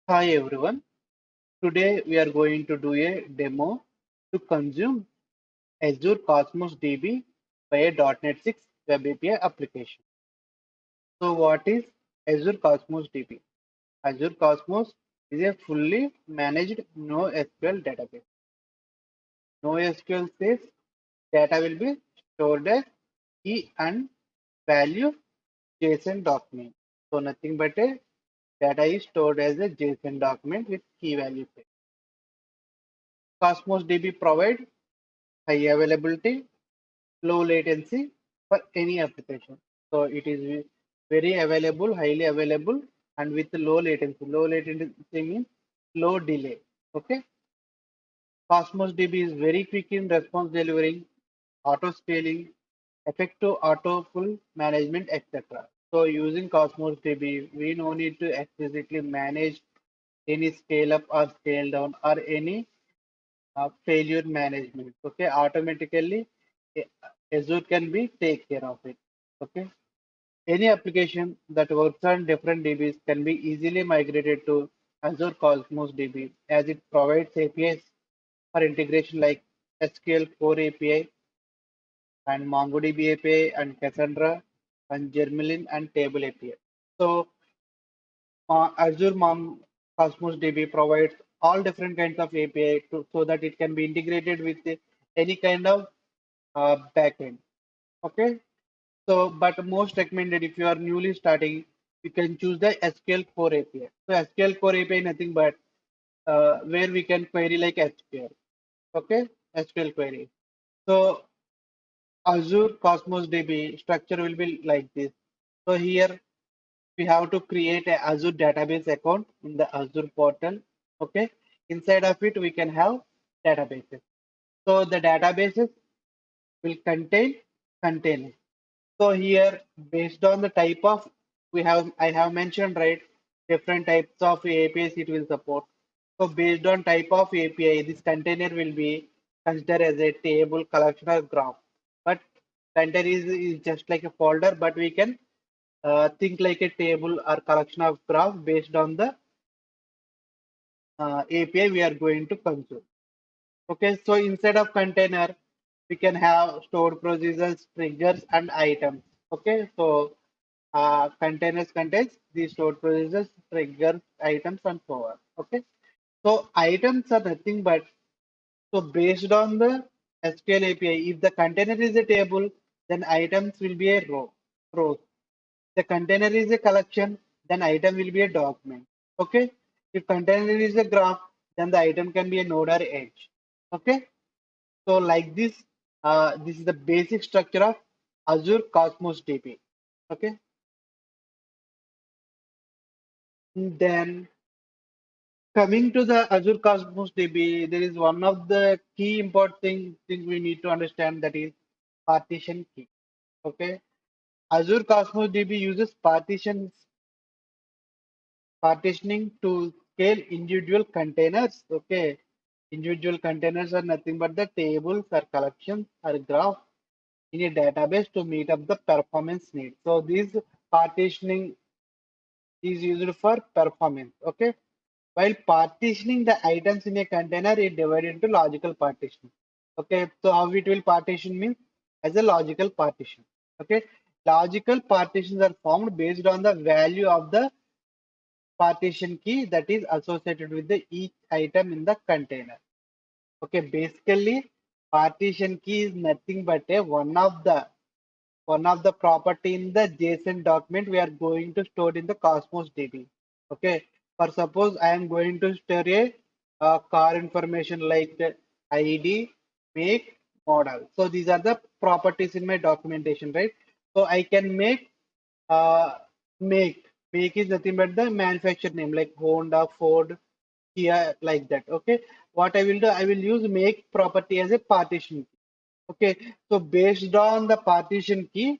Hi everyone. Today we are going to do a demo to consume Azure Cosmos DB by a .NET 6 Web API application. So what is Azure Cosmos DB? Azure Cosmos is a fully managed NoSQL database. NoSQL says data will be stored as key and value JSON document. So nothing but a data is stored as a JSON document with key value set. Cosmos DB provides high availability, low latency for any application. So it is very available, highly available, and with low latency. Low latency means low delay. Okay. Cosmos DB is very quick in response delivering, auto scaling, effective auto full management, etc. So using Cosmos DB, we no need to explicitly manage any scale up or scale down or any failure management. Okay, automatically Azure can be take care of it. Okay, any application that works on different DBs can be easily migrated to Azure Cosmos DB as it provides APIs for integration like SQL Core API and MongoDB API and Cassandra and Germlin and Table API. So Cosmos DB provides all different kinds of API so that it can be integrated with any kind of backend. Okay, so but most recommended if you are newly starting, you can choose the SQL Core API. So SQL Core API nothing but where we can query like SQL. Okay, SQL query. So Azure Cosmos DB structure will be like this. So here we have to create a Azure database account in the Azure portal. Okay, inside of it we can have databases. So the databases will contain containers. So here, based on the type of I have mentioned right different types of APIs it will support. So based on type of API, this container will be considered as a table, collection, or graph. But container is just like a folder, but we can think like a table or collection of graph based on the API we are going to consume. Okay, so instead of container, we can have stored procedures, triggers, and items. Okay, so containers contains the stored procedures, triggers, items, and so on. Okay, so items are nothing but so based on the SQL API, if the container is a table, then items will be a row. The container is a collection, then item will be a document. Okay. If container is a graph, then the item can be a node or edge. Okay. So like this, this is the basic structure of Azure Cosmos DB. Okay. Then coming to the Azure Cosmos DB, there is one of the key important things we need to understand, that is partition key. Okay. Azure Cosmos DB uses partitioning to scale individual containers. Okay, individual containers are nothing but the tables or collections or graph in a database to meet up the performance needs. So this partitioning is used for performance. Okay, while partitioning the items in a container is divided into logical partition. Okay, so how it will partition means as a logical partition. Okay, logical partitions are formed based on the value of the partition key that is associated with the each item in the container. Okay, basically partition key is nothing but a one of the property in the JSON document we are going to store in the Cosmos DB. Okay, for suppose I am going to store a car information like the ID, make, model. So these are the properties in my documentation, right? So I can uh, make make is nothing but the manufacturer name like Honda, Ford, Kia, like that. Okay, what I will do, I will use make property as a partition key. Okay, so based on the partition key,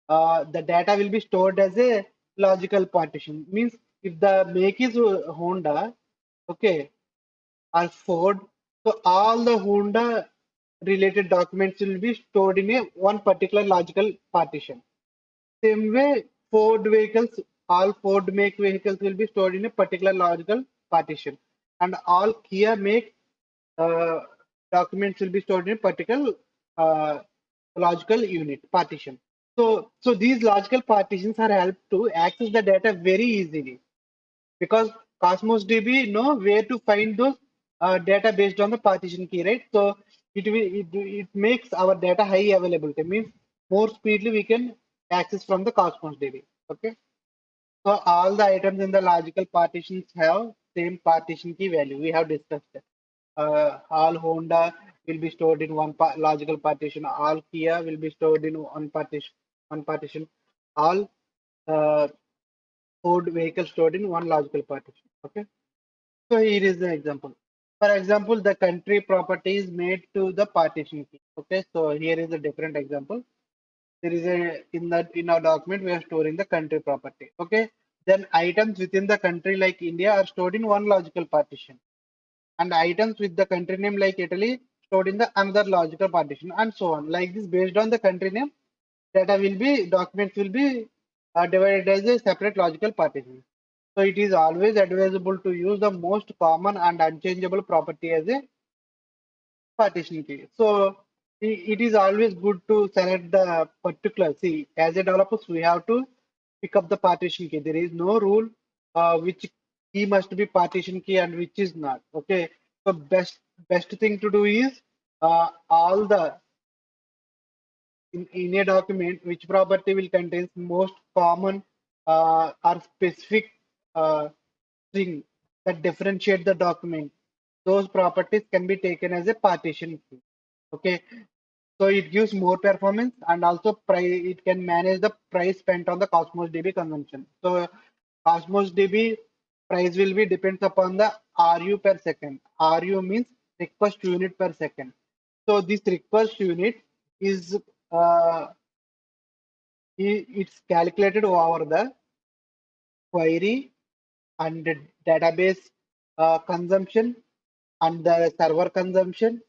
the data will be stored as a logical partition. Means if the make is Honda, okay, or Ford, so all the Honda related documents will be stored in a one particular logical partition. Same way, Ford vehicles, all Ford make vehicles will be stored in a particular logical partition, and all here make uh, documents will be stored in particular uh, logical unit partition. So these logical partitions are help to access the data very easily because Cosmos DB know where to find those data based on the partition key, right? So it makes our data high availability, means more speedily we can access from the Cosmos DB. Okay. So all the items in the logical partitions have same partition key value. We have discussed that. All Honda will be stored in one logical partition. All Kia will be stored in one partition. One partition. All uh, Ford vehicles stored in one logical partition. Okay. So here is the example. For example, the country property is made to the partition key. Okay. So here is a different example. There is a in our document we are storing the country property. Okay. Then items within the country like India are stored in one logical partition, and items with the country name like Italy stored in the another logical partition, and so on. Like this, based on the country name, data will be documents will be divided as a separate logical partition. So it is always advisable to use the most common and unchangeable property as a partition key. So it is always good to select the particular. See, as a developers, we have to pick up the partition key. There is no rule which key must be partition key and which is not. Okay. So best thing to do is all the in a document which property will contain most common or specific string that differentiate the document. Those properties can be taken as a partition key. Okay, so it gives more performance and also price. It can manage the price spent on the Cosmos DB consumption. So Cosmos DB price will be depends upon the RU per second. RU means request unit per second. So this request unit is uh, it's calculated over the query and the database consumption and the server consumption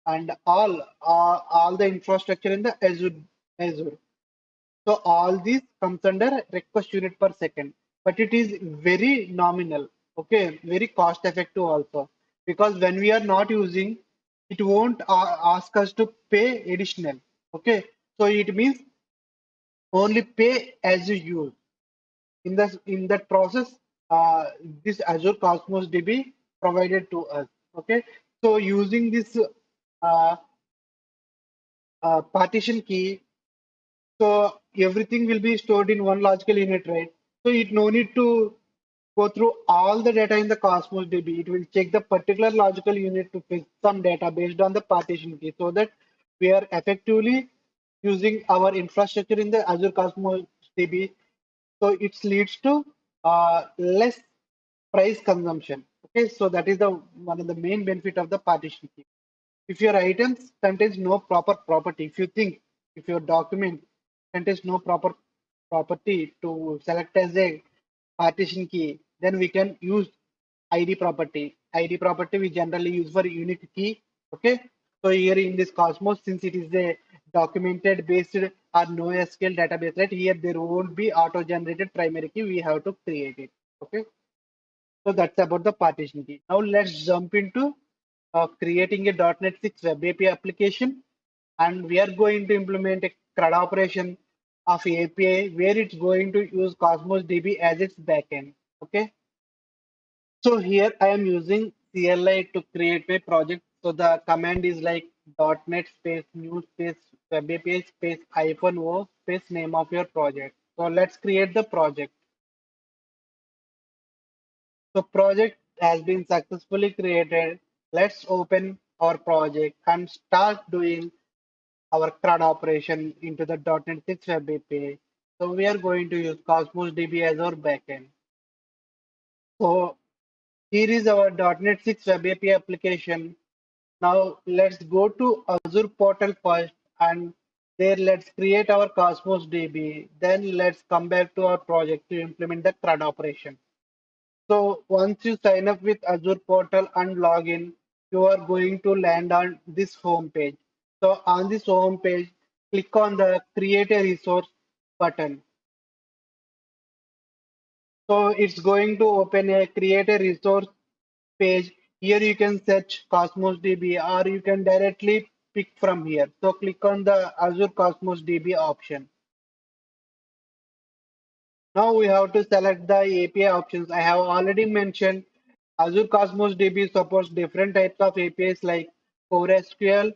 and all the infrastructure in the Azure. So all these comes under request unit per second, but it is very nominal. Okay, very cost effective also, because when we are not using, it won't ask us to pay additional. Okay, so it means only pay as you use. In that process, this Azure Cosmos DB provided to us. Okay, so using this uh, partition key, so everything will be stored in one logical unit, right? So it no need to go through all the data in the Cosmos DB. It will check the particular logical unit to fetch some data based on the partition key, so that we are effectively using our infrastructure in the Azure Cosmos DB. So it leads to less price consumption. Okay, so that is the one of the main benefit of the partition key. If your items contains no proper property, if you think if your document contains no proper property to select as a partition key, then we can use ID property. ID property we generally use for unique key. Okay. So here in this Cosmos, since it is a documented based or NoSQL database, right? Here there won't be auto-generated primary key. We have to create it. Okay. So that's about the partition key. Now let's jump into creating a .NET 6 Web API application, and we are going to implement a CRUD operation of API where it's going to use Cosmos DB as its backend. Okay, so here I am using CLI to create my project. So the command is like .NET space new space Web API space -o space name of your project. So let's create the project. So project has been successfully created. Let's open our project and start doing our CRUD operation into the .NET 6 Web API. So we are going to use Cosmos DB as our backend. So here is our .NET 6 Web API application. Now let's go to Azure portal first, and there let's create our Cosmos DB. Then let's come back to our project to implement the CRUD operation. So once you sign up with Azure portal and log in, you are going to land on this home page. So on this home page, click on the create a resource button. So it's going to open a create a resource page. Here you can search Cosmos DB or you can directly pick from here. So click on the Azure Cosmos DB option. Now we have to select the API options. I have already mentioned Azure Cosmos DB supports different types of APIs like Core SQL,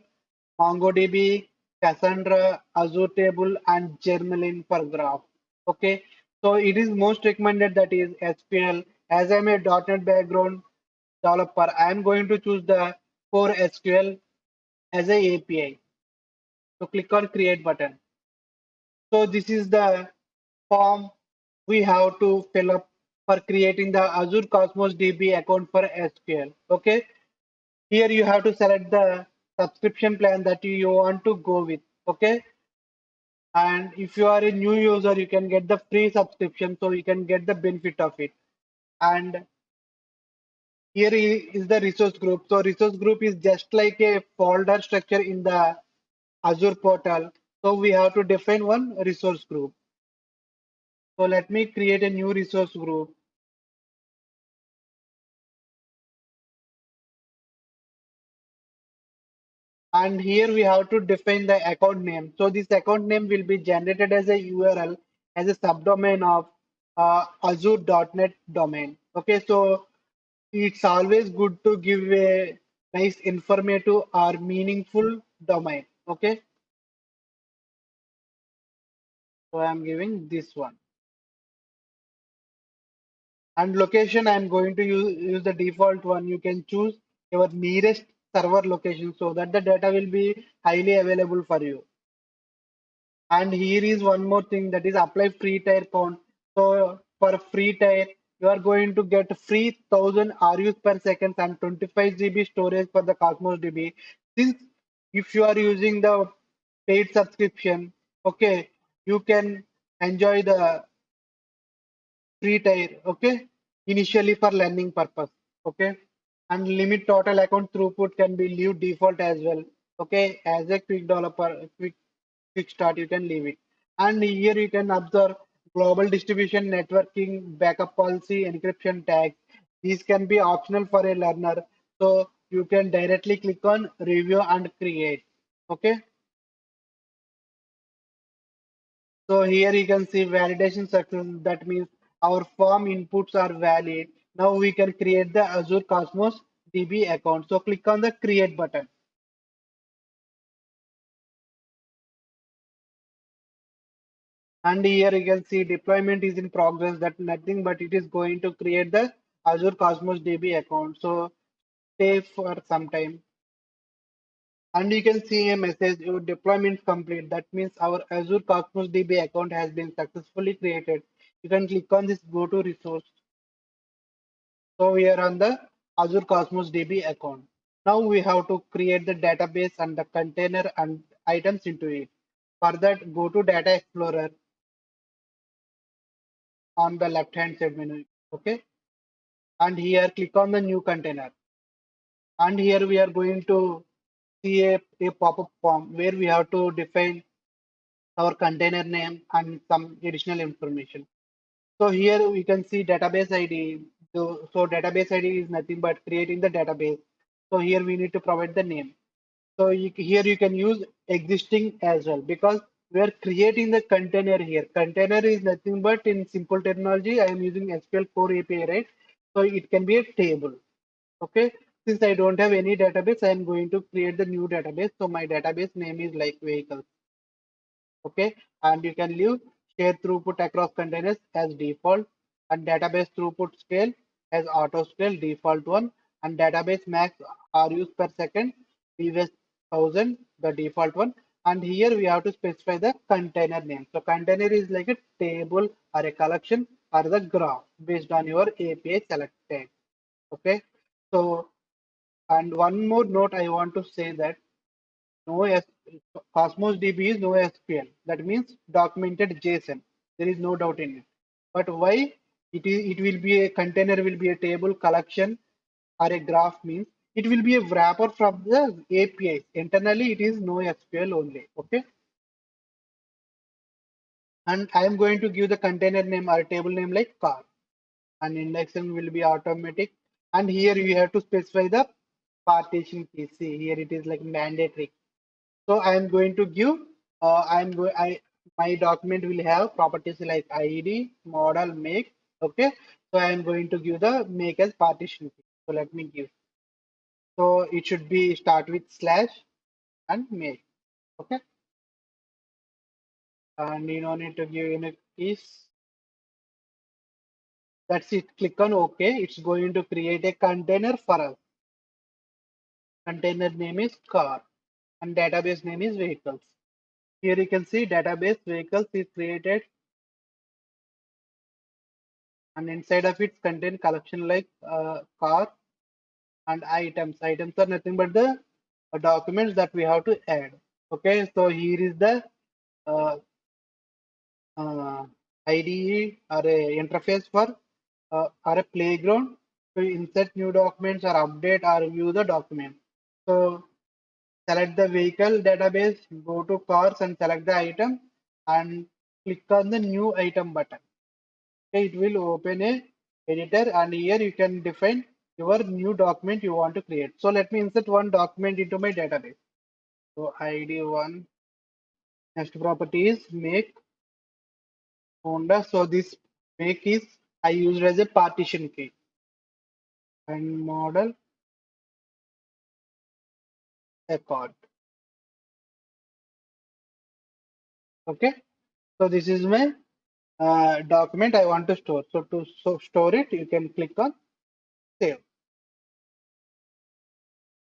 MongoDB, Cassandra, Azure Table, and Germaline for graph. Okay, so it is most recommended that is SQL. As I'm a .NET background developer, I am going to choose the Core SQL as a API. So click on Create button. So this is the form we have to fill up for creating the Azure Cosmos DB account for SQL. Okay, here you have to select the subscription plan that you want to go with. Okay, and if you are a new user, you can get the free subscription, so you can get the benefit of it. And here is the resource group. So resource group is just like a folder structure in the Azure portal. So we have to define one resource group. So let me create a new resource group. And here we have to define the account name. So this account name will be generated as a URL as a subdomain of Azure.NET domain. Okay, so it's always good to give a nice informative or meaningful domain. Okay, so I'm giving this one. And location, I'm going to use the default one. You can choose your nearest server location so that the data will be highly available for you. And here is one more thing, that is apply free tier count. So for free tier, you are going to get free 1000 RUs per second and 25 GB storage for the Cosmos DB. Since if you are using the paid subscription, okay, you can enjoy the free tier, okay, initially for learning purpose, okay. And limit total account throughput can be leave default as well, okay. As a quick developer, quick start, you can leave it. And here you can observe global distribution, networking, backup policy, encryption tags. These can be optional for a learner, so you can directly click on review and create, okay. So here you can see validation success. That means our form inputs are valid. Now we can create the Azure Cosmos DB account. So click on the create button. And here you can see deployment is in progress. That nothing but it is going to create the Azure Cosmos DB account. So stay for some time. And you can see a message, your deployment complete. That means our Azure Cosmos DB account has been successfully created. You can click on this go to resource. So we are on the Azure Cosmos DB account. Now we have to create the database and the container and items into it. For that, go to Data Explorer on the left hand side menu. Okay. And here click on the new container. And here we are going to see a pop-up form where we have to define our container name and some additional information. So here we can see database ID. So database ID is nothing but creating the database. So here we need to provide the name. So here you can use existing as well because we are creating the container here. Container is nothing but in simple terminology, I am using SQL Core API, right? So it can be a table. Okay. Since I don't have any database, I am going to create the new database. So my database name is like vehicles. Okay, and you can leave share throughput across containers as default and database throughput scale as auto scale default one and database max RUs per second previous 1000 the default one. And here we have to specify the container name. So container is like a table or a collection or the graph based on your API selected. Okay, so and one more note I want to say that no S Cosmos DB is no SQL. That means documented JSON. There is no doubt in it. But why it will be a container will be a table collection or a graph means it will be a wrapper from the APIs. Internally it is no SQL only. Okay. And I am going to give the container name or table name like car and indexing will be automatic And here you have to specify the partition key. See here it is like mandatory. So I am going to give I my document will have properties like ID, model, make. Okay. So I am going to give the make as partition key. So let me give. So it should be start with slash and make. Okay. And you don't need to give any keys. That's it. Click on OK. It's going to create a container for us. Container name is car and database name is vehicles. Here you can see database vehicles is created and inside of it contain collection like car and items. Items are nothing but the documents that we have to add. Okay, so here is the uh, uh, IDE or a interface for or a playground to insert new documents or update or view the document. So select the vehicle database, go to cars and select the item and click on the new item button. Okay, it will open a editor and here you can define your new document you want to create. So let me insert one document into my database. So ID1, next property is make Honda. So this make is I used as a partition key and model accord. Okay, so this is my document I want to store. So to store it, you can click on save.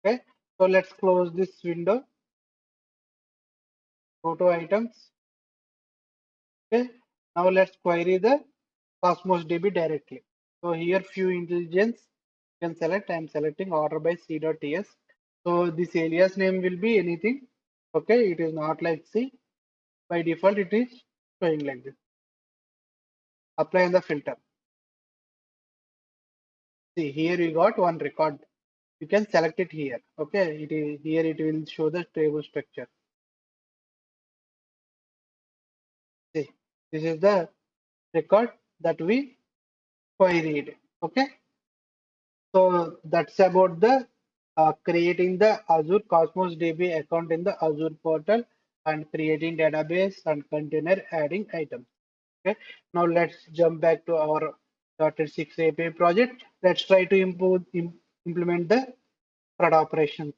Okay, so let's close this window. Go to items. Okay, now let's query the Cosmos DB directly. So here few intelligence you can select. I am selecting order by C.ts. So this alias name will be anything. Okay, it is not like C. By default, it is showing like this. Apply on the filter. See here we got one record. You can select it here. Okay, it is here it will show the table structure. See, this is the record that we queried. Okay, so that's about the creating the Azure Cosmos DB account in the Azure portal and creating database and container adding items. Okay, now let's jump back to our .NET 6 API project. Let's try to implement the CRUD operations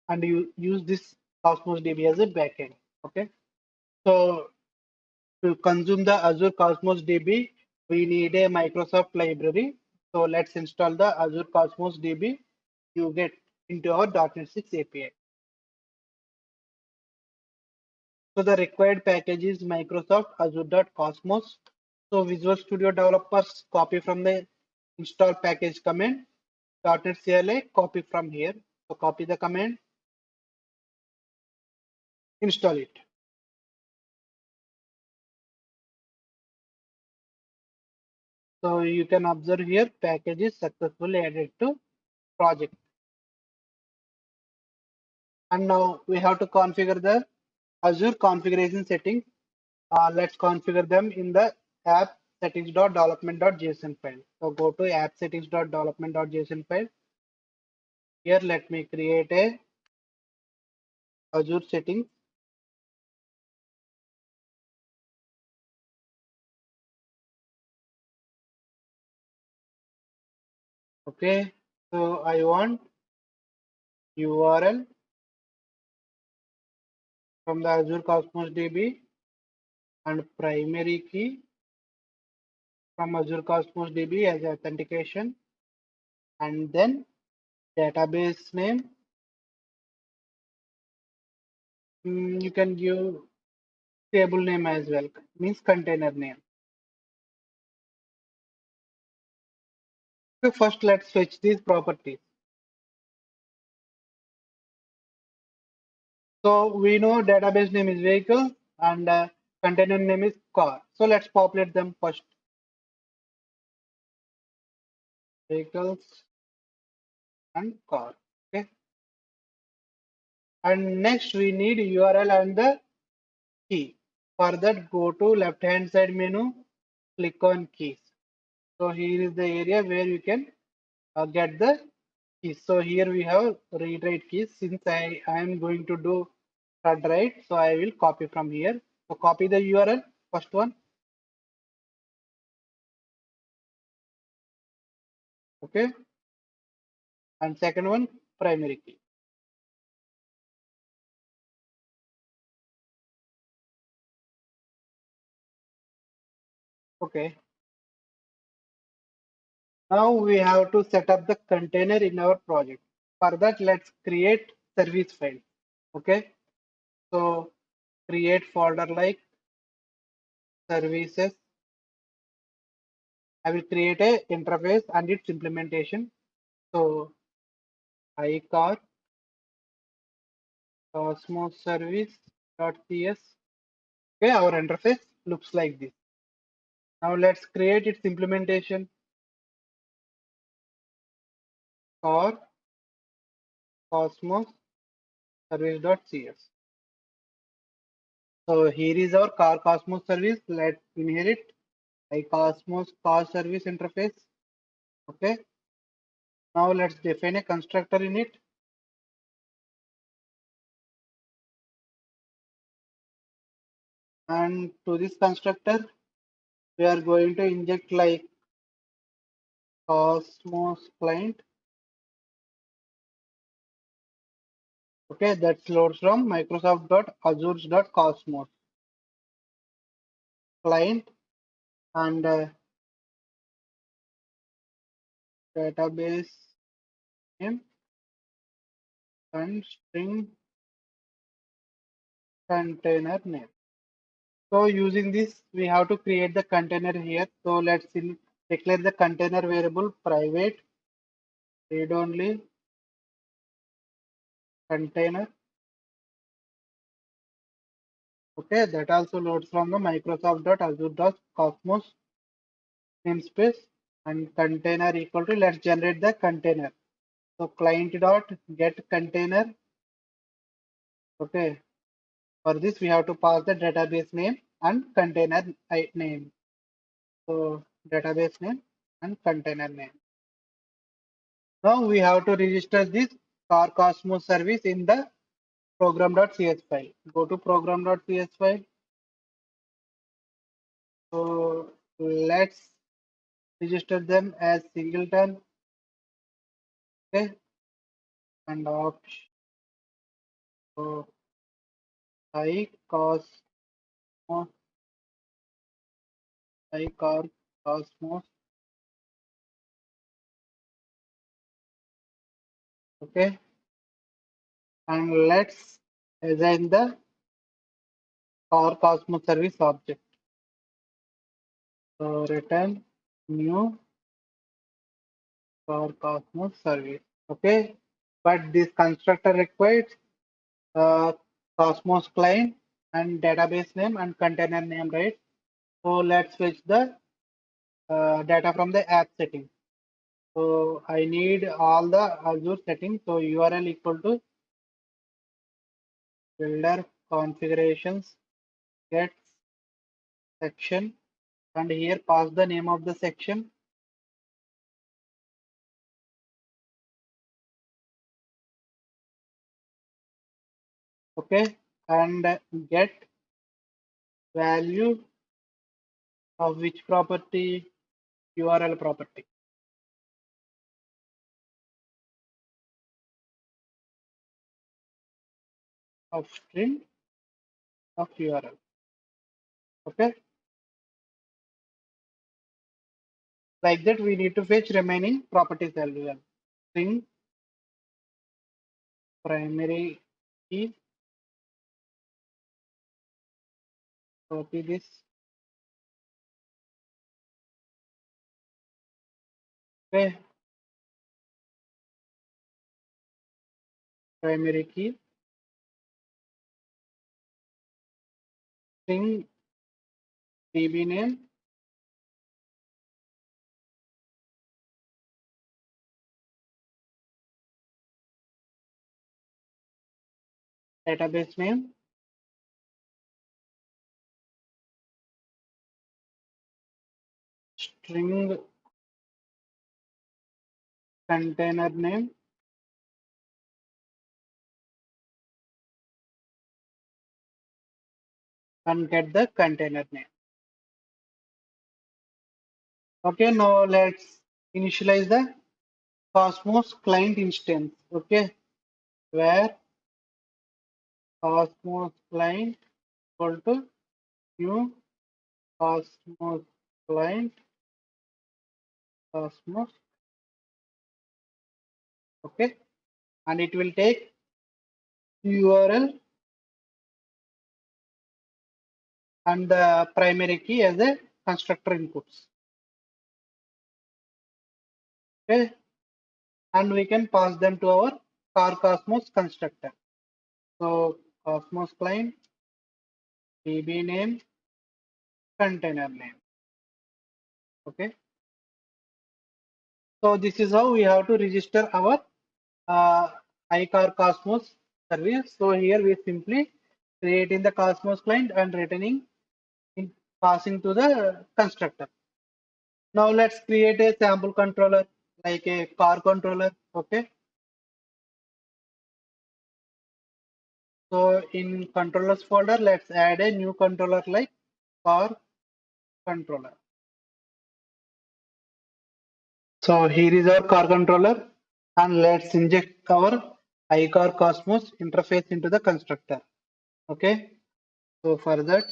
and you use this Cosmos DB as a backend. Okay, so to consume the Azure Cosmos DB, we need a Microsoft library. So let's install the Azure Cosmos DB NuGet into our .NET 6 API. So the required package is Microsoft Azure.Cosmos. So Visual Studio developers copy from the install package command. .NET CLI copy from here. So copy the command, install it. So you can observe here package is successfully added to project. And now we have to configure the Azure configuration settings. Let's configure them in the app settings.development.json file. So go to app settings.development.json file. Here let me create a Azure settings. Okay, so I want URL from the Azure Cosmos DB and primary key from Azure Cosmos DB as authentication and then database name. You can give table name as well, means container name. So first let's fetch these properties. So we know database name is vehicle and container name is car. So let's populate them first. Vehicles and car. Okay. And next we need URL and the key. For that, go to left hand side menu, click on keys. So here is the area where you can get the keys. So here we have read write keys. Since I am going to do read write, so I will copy from here. So copy the URL, first one, okay, and second one, primary key. Okay. Now we have to set up the container in our project. For that, let's create service file. Okay. So create folder like services. I will create a interface and its implementation. So ICarCosmosService.cs. Okay, our interface looks like this. Now let's create its implementation. CarCosmosService.cs. So here is our CarCosmos service. Let's inherit iCosmos car service interface. Okay. Now let's define a constructor in it. And to this constructor, we are going to inject like Cosmos client. Okay, that's loads from Microsoft.Azure.Cosmos client and database name and string container name. So using this, we have to create the container here. So declare the container variable private read only container. Okay, that also loads from the Microsoft.Azure.Cosmos namespace and container equal to, let's generate the container. So client dot get container. Okay, for this we have to pass the database name and container name. So database name and container name. Now we have to register this CarCosmos service in the program.cs file. Go to program.cs file. So let's register them as singleton. Okay, and option. So iCosmos, iCarCosmos. Okay, and let's assign the CarCosmos service object. So return new CarCosmos service. Okay, but this constructor requires uh, Cosmos client and database name and container name, right? So let's fetch the data from the app setting. So I need all the Azure settings. So URL equal to builder configurations get section and here pass the name of the section. Okay, and get value of which property, URL property of string of URL. Okay, like that we need to fetch remaining properties as well. String primary key, copy this. Okay, primary key, string DB name, database name, string container name and get the container name. Okay, now let's initialize the Cosmos client instance. Okay, where Cosmos client equal to new Cosmos client Cosmos. Okay, and it will take URL and the primary key as a constructor inputs. Okay, and we can pass them to our CarCosmos constructor. So Cosmos client, DB name, container name. Okay, so this is how we have to register our ICarCosmos service. So here we simply creating the Cosmos client and returning in passing to the constructor. Now let's create a sample controller like a car controller. Okay. So in controllers folder, let's add a new controller like car controller. So here is our car controller and let's inject our iCar Cosmos interface into the constructor. Okay. So for that,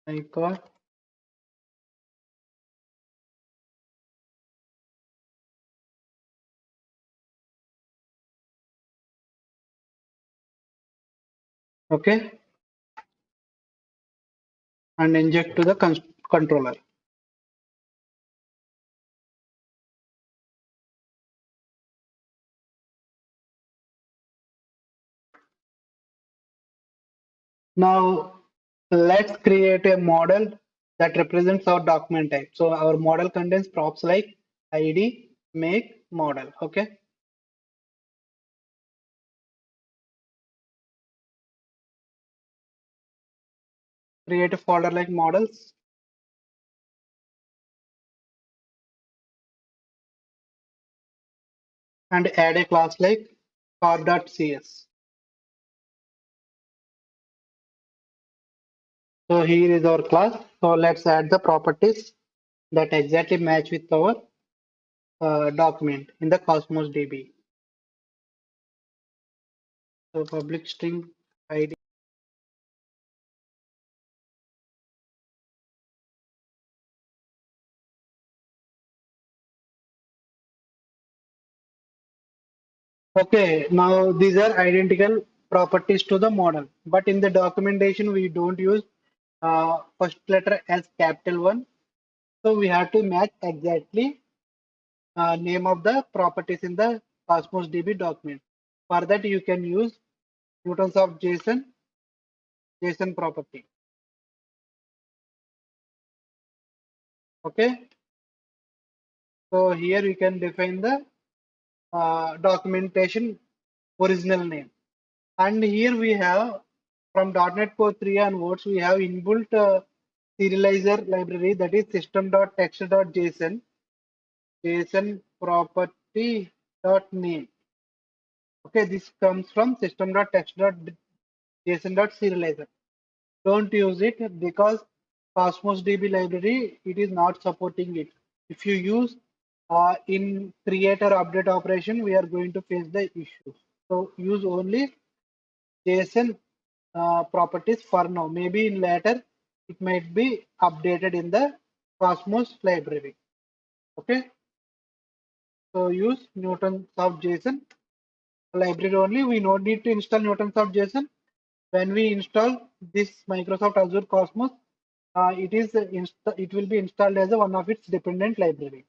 iCar. Okay. And inject to the controller. Now let's create a model that represents our document type. So our model contains props like ID, make, model. Okay. Create a folder like models and add a class like Car.cs. So here is our class. So let's add the properties that exactly match with our document in the Cosmos DB. So public string ID. Okay, now these are identical properties to the model, but in the documentation we don't use first letter as capital one. So we have to match exactly name of the properties in the Cosmos DB document. For that you can use Newtons of JSON property. Okay, so here we can define the documentation original name. And here we have from .NET Core 3 onwards, we have inbuilt serializer library that is system.text.json, JSON property dot name. Okay, this comes from system.text.json.serializer. Don't use it because Cosmos DB library it is not supporting it. If you use in create or update operation, we are going to face the issue. So use only JSON properties for now. Maybe in later it might be updated in the Cosmos library. Okay, so use Newtons of JSON library only. We don't need to install Newtons of JSON. When we install this Microsoft Azure Cosmos, it will be installed as one of its dependent library.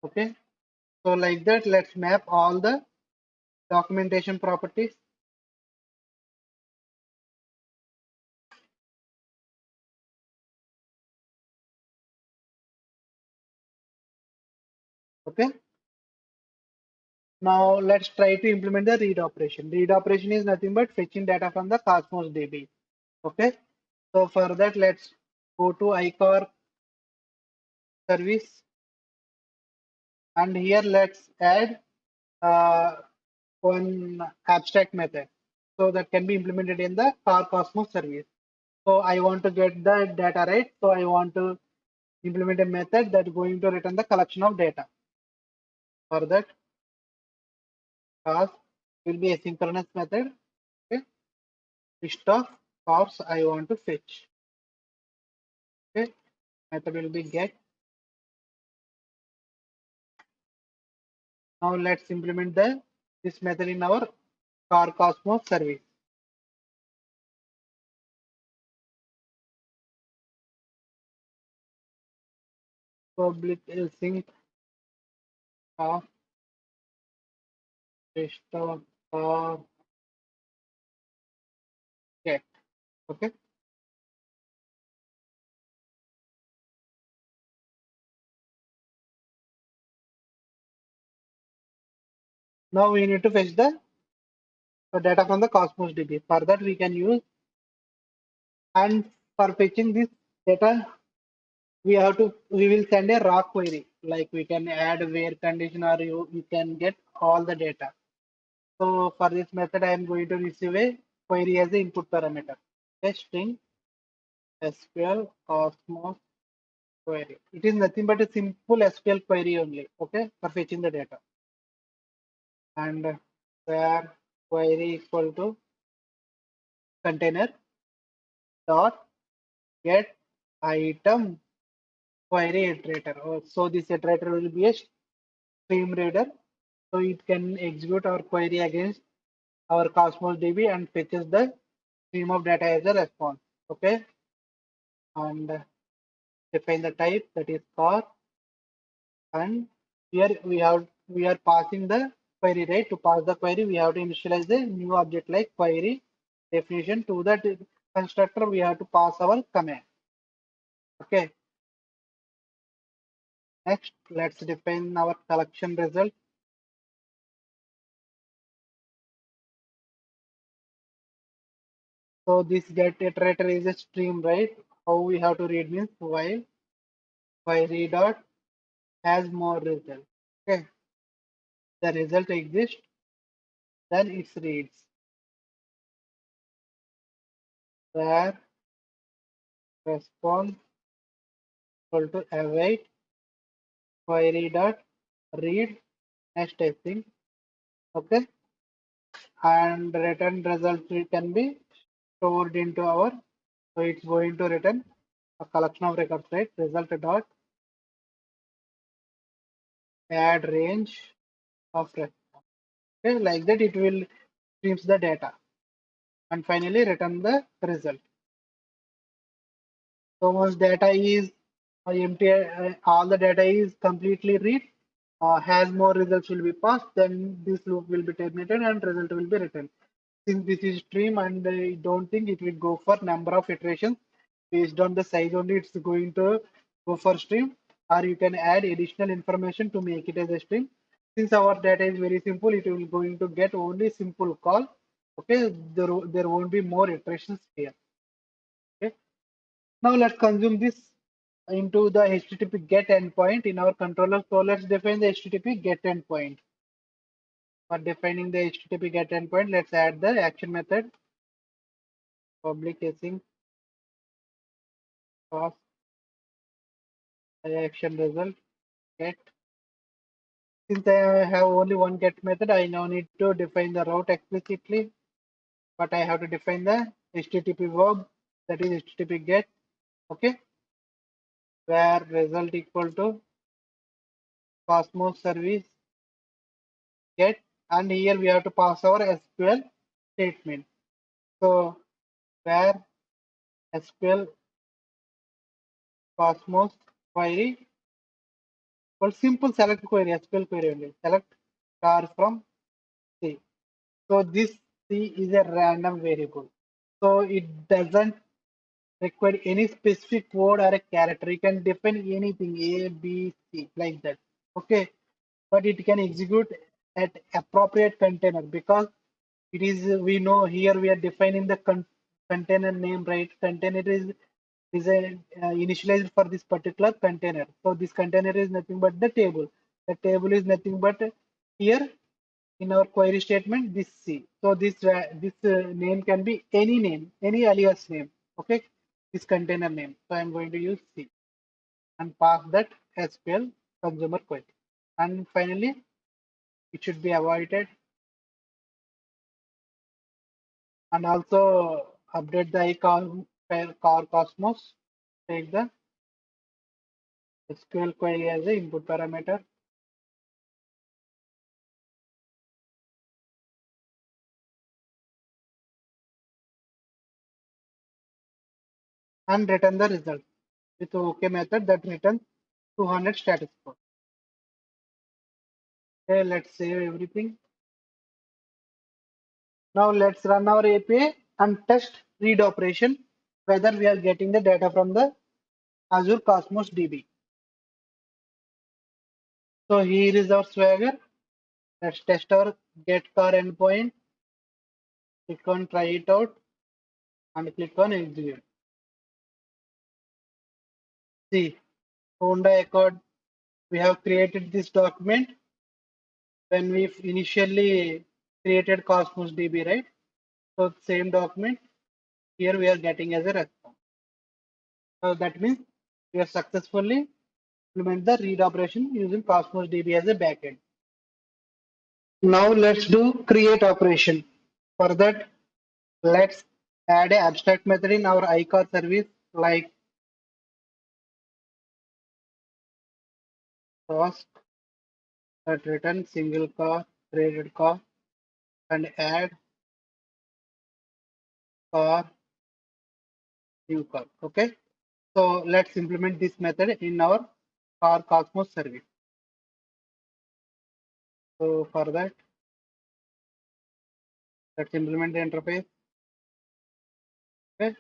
Okay, so like that, let's map all the documentation properties. Okay. Now let's try to implement the read operation. Read operation is nothing but fetching data from the Cosmos DB. Okay. So for that, let's go to ICarCosmosService, and here let's add uh, one abstract method. So that can be implemented in the CarCosmos service. So I want to get the data right. So I want to implement a method that is going to return the collection of data. For that, task will be a synchronous method. Okay, list of cars I want to fetch. Okay, method will be get. Now let's implement this method in our CarCosmos service. Public sync of list of car get. Okay. Now we need to fetch the data from the Cosmos DB. For that we can use, and for fetching this data we will send a raw query, like we can add where condition, or you can get all the data. So for this method I am going to receive a query as the input parameter, a string SQL Cosmos query. It is nothing but a simple SQL query only, okay, for fetching the data. And where query equal to container dot get item query iterator. So this iterator will be a stream reader, so it can execute our query against our Cosmos DB and fetches the stream of data as a response. Okay, and define the type, that is car, and here we are passing the query, right? To pass the query, we have to initialize the new object like query definition. To that constructor, we have to pass our command. Okay. Next, let's define our collection result. So this get iterator is a stream, right? How we have to read means while query dot has more result. Okay, the result exists, then it reads where response equal to await query dot read next testing. Okay, and return result can be stored into our, so it's going to return a collection of records, right? Result dot add range of response. Okay, like that it will streams the data and finally return the result. So once data is empty, all the data is completely read, has more results will be passed, then this loop will be terminated and result will be returned. Since this is stream, and I don't think it will go for number of iterations, based on the size only it's going to go for stream, or you can add additional information to make it as a stream. Since our data is very simple, it will going to get only simple call. Okay, there won't be more iterations here. Okay, now let's consume this into the HTTP GET endpoint in our controller. So let's define the HTTP GET endpoint. For defining the HTTP GET endpoint, let's add the action method public async pass action result get. Since I have only one get method, I now need to define the route explicitly, but I have to define the HTTP verb, that is HTTP GET. Okay, where result equal to Cosmos service get, and here we have to pass our SQL statement. So where SQL Cosmos query, well, simple select query, SQL query only. Select car from C. So this C is a random variable. So it doesn't require any specific word or a character. You can define anything A, B, C like that. Okay, but it can execute at appropriate container, because it is, we know here we are defining the container name, right? Container is initialized for this particular container. So this container is nothing but the table. The table is nothing but here in our query statement this C. So this name can be any name, any alias name. Okay, this container name. So I'm going to use C and pass that SQL consumer query. And finally, it should be avoided and also update the car cosmos. Take the SQL query as a input parameter and return the result with OK method that returns 200 status code. Okay, let's save everything. Now let's run our API and test read operation whether we are getting the data from the Azure Cosmos DB. So here is our Swagger. Let's test our get car endpoint. Click on try it out and click on execute. See, Honda Accord. We have created this document when we initially created Cosmos DB, right? So same document here we are getting as a response. So that means we have successfully implement the read operation using Cosmos DB as a backend. Now let's do create operation. For that, let's add an abstract method in our ICAR service like task that return single car, created car, and add car, new car. Okay. So let's implement this method in our car Cosmos service. So for that, let's implement the interface. Okay.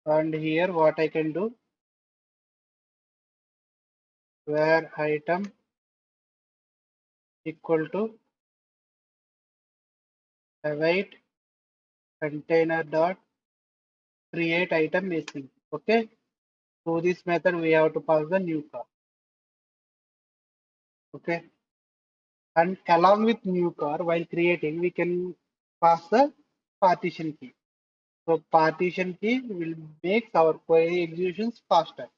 And here what I can do, where item equal to await container dot create item missing. Okay. Through this method, we have to pass the new car. Okay. And along with new car, while creating, we can pass the partition key. So partition key will make our query executions faster.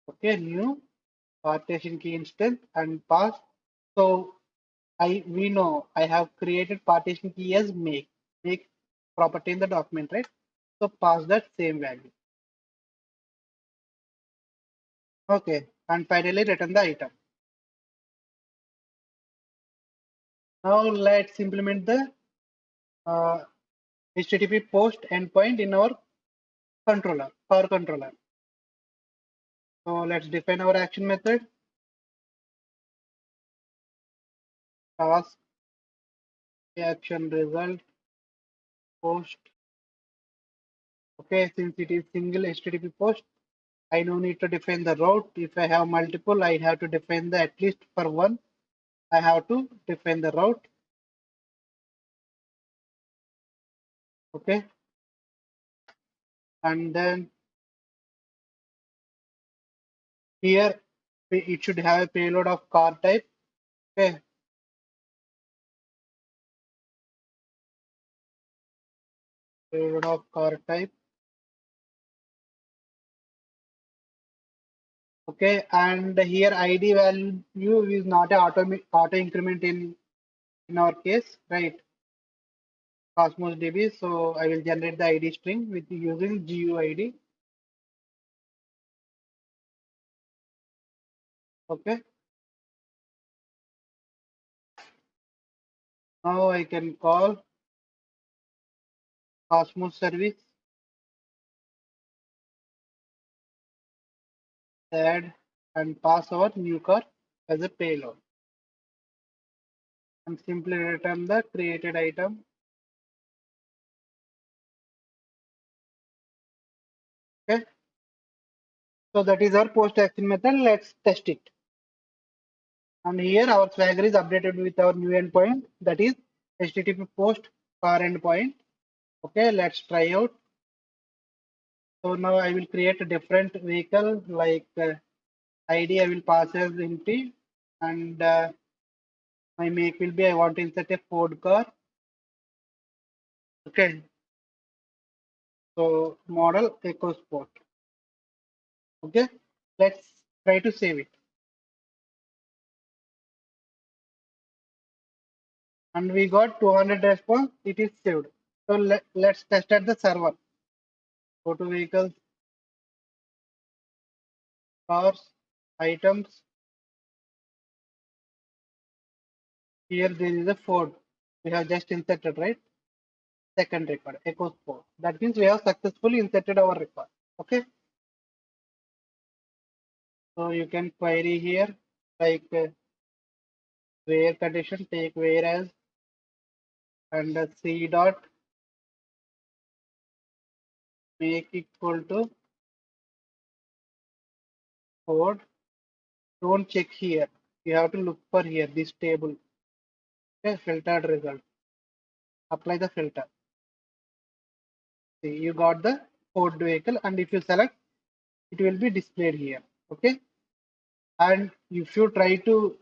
Okay. New partition key instance and pass. So we know I have created partition key as make property in the document, right? So pass that same value. Okay. And finally return the item. Now let's implement the HTTP post endpoint in our controller, Car controller. So let's define our action method, task, action result, post. Okay, since it is single HTTP post, I no need to define the route. If I have multiple, I have to define the at least for one. I have to define the route. Okay, and then here it should have a payload of car type. Okay, payload of car type. Okay, and here ID value is not a auto increment in our case, right? Cosmos DB. So I will generate the ID string with using GUID. Okay. Now I can call Cosmos service, add and pass our new car as a payload and simply return the created item. Okay. So that is our post action method. Let's test it. And here our Swagger is updated with our new endpoint, that is HTTP post car endpoint. Okay, let's try out. So now I will create a different vehicle like ID I will pass as empty, and my make will be I want to insert a Ford car. Okay, so model EcoSport. Okay, let's try to save it. And we got 200 response. It is saved. So let's test at the server. Go to vehicles, cars, items. Here there is a Ford. We have just inserted, right? Second record, EcoSport. That means we have successfully inserted our record. Okay, so you can query here like where condition, take where as, and C dot make equal to Ford. Don't check here. You have to look for here this table. Okay, filtered result. Apply the filter. See, you got the Ford vehicle, and if you select, it will be displayed here. Okay, and if you try to,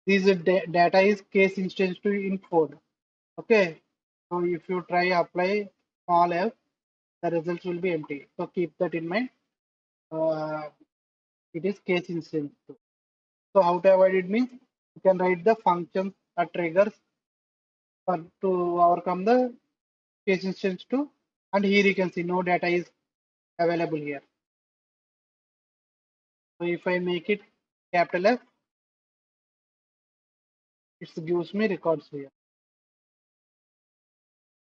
this data is case instance to in Ford. Okay, so if you try apply small f, the results will be empty. So keep that in mind. Uh, it is case instance too. So how to avoid it means you can write the functions or triggers for to overcome the case instance too. And here you can see no data is available here. So if I make it capital F, it gives me records here.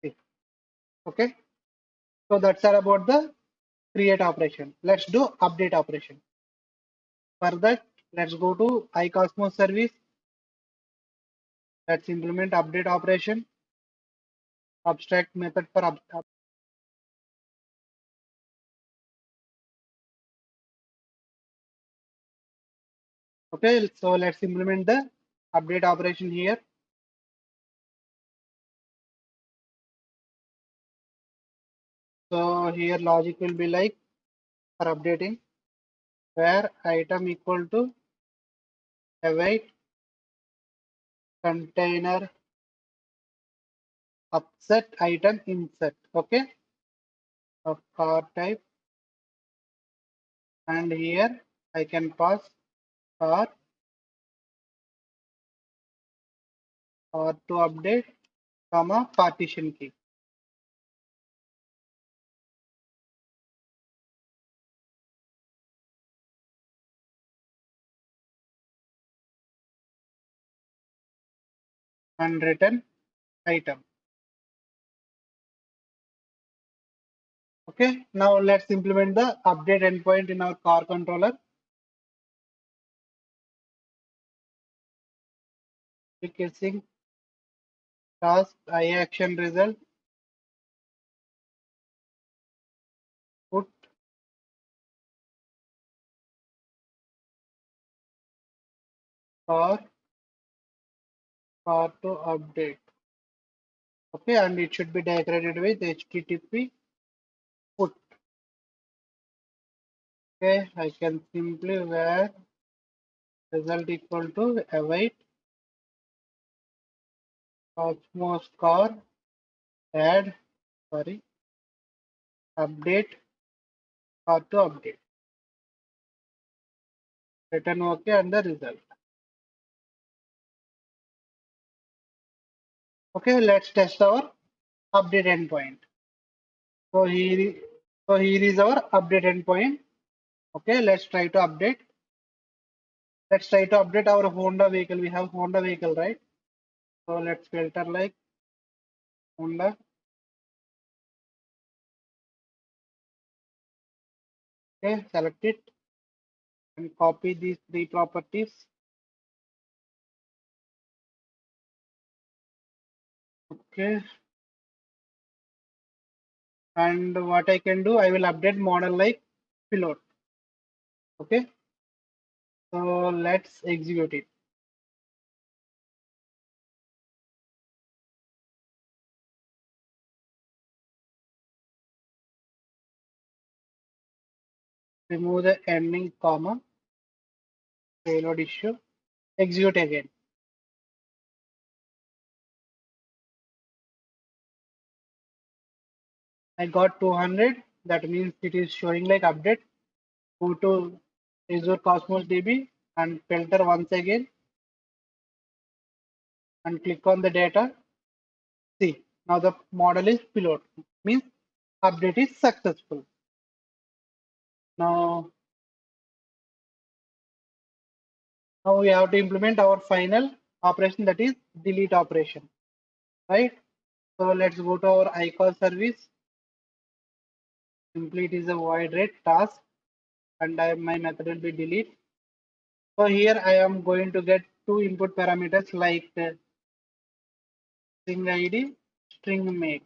See. Okay. So that's all about the create operation. Let's do update operation. For that, let's go to ICarCosmosService. Let's implement update operation. Abstract method for okay. So let's implement the update operation here. So here logic will be like for updating where item equal to await container upset item insert. Okay, of car type, and here I can pass car or to update comma partition key. And return item. Okay, now let's implement the update endpoint in our car controller. Clicking task I action result put car to update. Okay, and it should be decorated with HTTP put. Okay, I can simply where result equal to await Cosmos car add update or to update. Return OK and the result. Okay, let's test our update endpoint. So here is our update endpoint. Okay, let's try to update. Let's try to update our Honda vehicle. We have Honda vehicle, right? So let's filter like Honda. Okay, select it and copy these three properties. Okay, and what I can do, I will update model like pilot. Okay, so let's execute it. remove the ending comma, payload issue, execute again. I got 200. That means it is showing like update. Go to Azure Cosmos DB and filter once again and click on the data. See, now the model is pilot, means update is successful. Now we have to implement our final operation, that is delete operation, right? So let's go to our ICAR service. Simply it is a void red task and my method will be delete. So here I am going to get two input parameters like string ID, string make.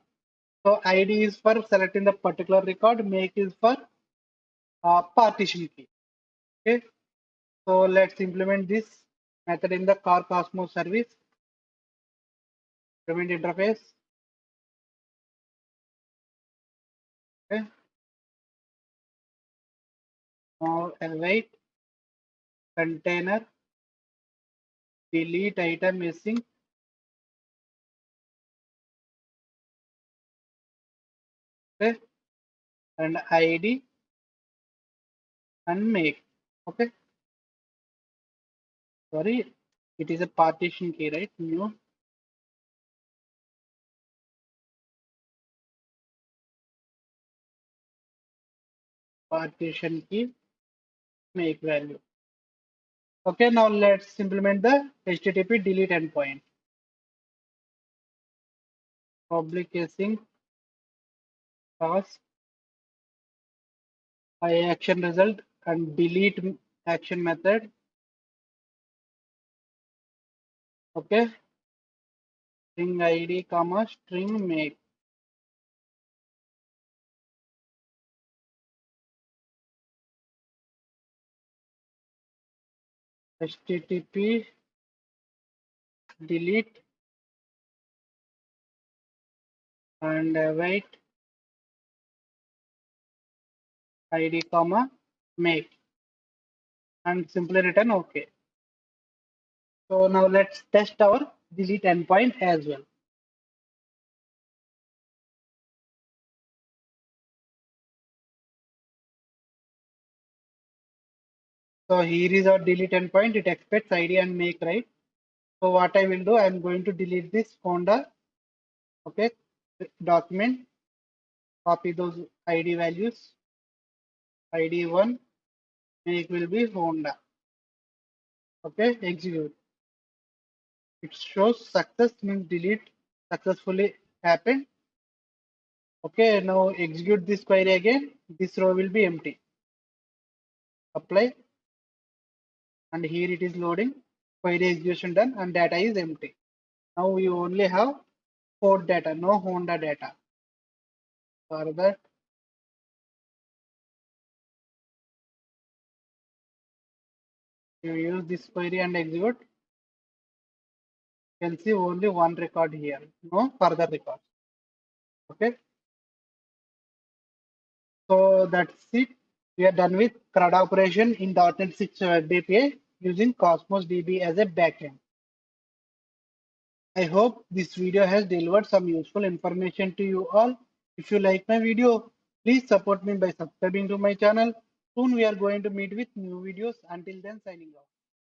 So ID is for selecting the particular record, make is for partition key. Okay. So let's implement this method in the CarCosmos service. Implement interface. Okay. Now await container delete item missing. Okay. And ID and make. Okay. Sorry, it is a partition key, right? New partition key make value. Okay, now let's implement the HTTP delete endpoint. Public async task action result and delete action method. Okay, string ID comma string make. HTTP delete and await ID comma make and simply return OK. So now let's test our delete endpoint as well. So here is our delete endpoint. It expects ID and make, right? So what I will do, I'm going to delete this Honda. Okay, document, copy those ID values. ID1 make will be Honda. Okay, execute. It shows success, means delete successfully happened. Okay, now execute this query again. This row will be empty. Apply, and here it is loading. Query execution done, and data is empty. Now we only have Ford data, no Honda data. For that, you use this query and execute. You can see only one record here, no further records. Okay, so that's it. We are done with CRUD operation in .NET 6 Web API using Cosmos DB as a backend. I hope this video has delivered some useful information to you all. If you like my video, please support me by subscribing to my channel. Soon we are going to meet with new videos. Until then, signing off.